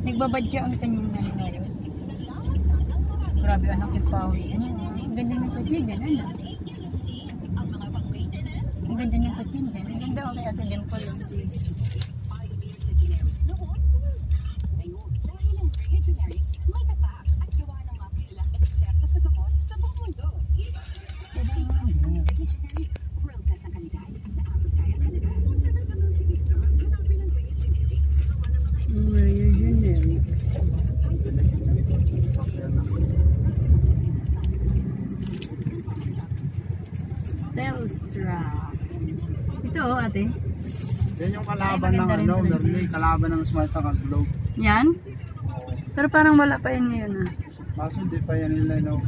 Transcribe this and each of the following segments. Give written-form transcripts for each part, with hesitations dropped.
Nagbabadya ang kanyang ngayon. Grabe anak yung pawis niya. Ang ganda ng kutsin dyan, ano? Ang ganda ng kutsin dyan. Ang ganda ako kaya din po lang. Telstra. Ito oh, ate. Yan yung kalaban ng ano, Merlin, kalaban ng Smart sa Globe. Yan? Pero parang wala pa yan ngayon ah. Kaso hindi pa yan nila no.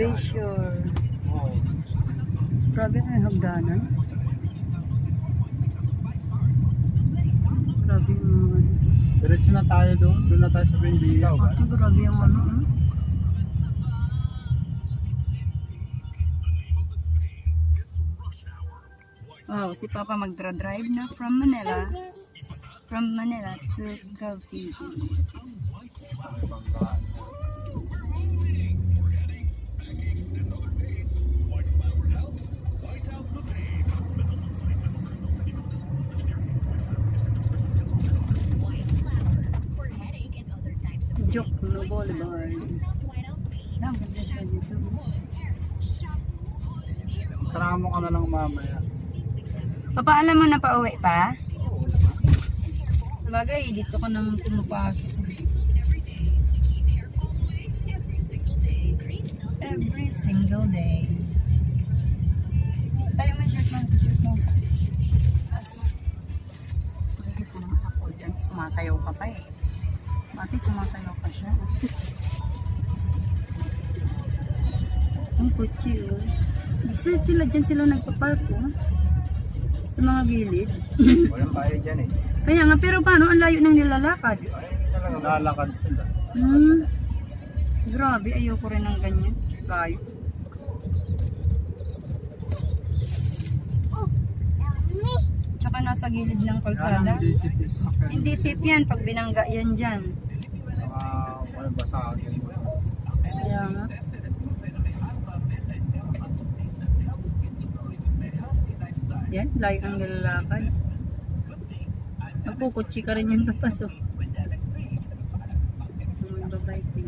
Bayshore. Grabe na yung hagdanan. Grabe yung mga ano. Diretso na tayo doon. Doon na tayo sa Bendiga. Ate, grabe yung ano. Wow, si Papa magdra-drive na from Manila. From Manila to Cavite. Jokno Boulevard. Ang ganda siya dito. Tramo ka na lang mamaya. Papa, alam mo na pauwi pa? Sabagay, dito ka naman pumapasok. Every single day. Tayo mo shirt mo. Pagkakit ko naman sa call dyan. Sumasayaw ka pa eh. Ate, sumasayaw pa siya. Ang kutsi oh. Sila dyan sila nagpapark oh. Sa mga gilid. Walang bayo dyan eh. Kaya nga, pero paano? Ang layo nang nilalakad. Talagang lalakad sila. Grabe, ayoko rin ng ganyan. Layo. Tsaka nasa gilid ng kalsada. Hindi safe yan pag binangga yan dyan. Saka walang basagin. Kaya nga. Yan, layo ang nilalakad. Nagpukutsi ka rin yung papasok. Babay ko.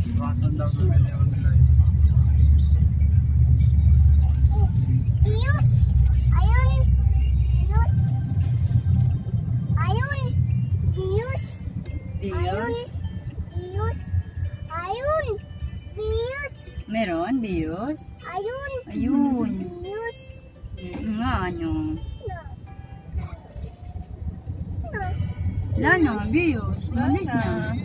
Iwasan daw bumili online. News! Ayun! News! Ayun! News! Bios? News! Ayun! News! Meron, Bios? Ayun! Ayun. News! Nga, ano. No. Wala na, Bios. Malis na.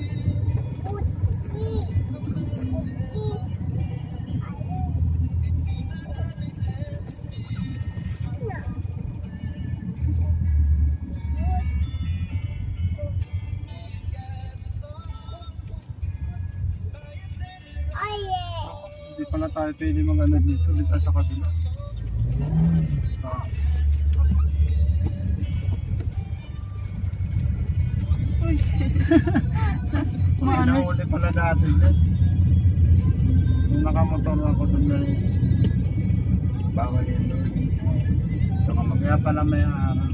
Hindi pala tayo pwede mag-ano dito. Dito sa kabila. Maano Nahuli pala dati dyan. Nung nakamotor ako doon na bawal yun doon. Saka magkaya pala may harang.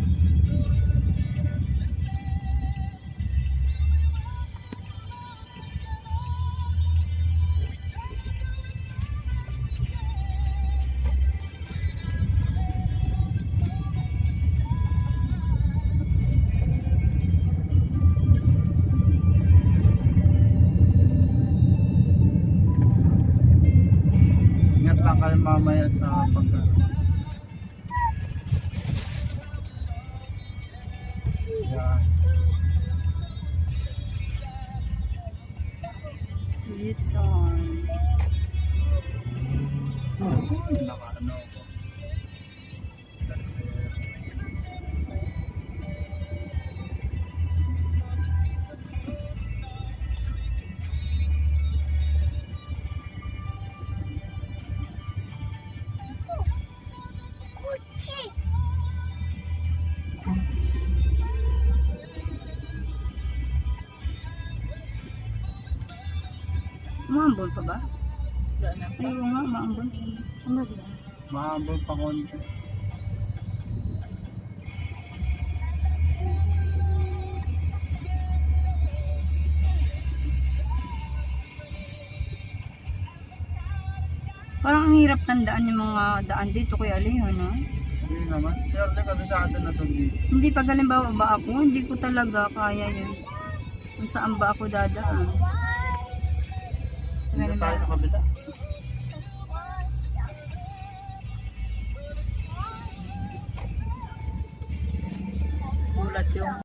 Ingat lang kayo mamaya sa pagka. Yan. It's on. Naka ano ako. Chi. Umambol pa ba? Wala na pa. Ay, oo nga, maambol. Ano ba? Mahabol pa konti. Parang ang hirap tandaan yung mga daan dito, Kuya Leon, no? Hindi naman. Sir, kabisado na to dito. Hindi, pag halimbawa ba ako, hindi ko talaga kaya yun. Kung saan ba ako dadaan. Dito tayo sa kabila. Gulat yung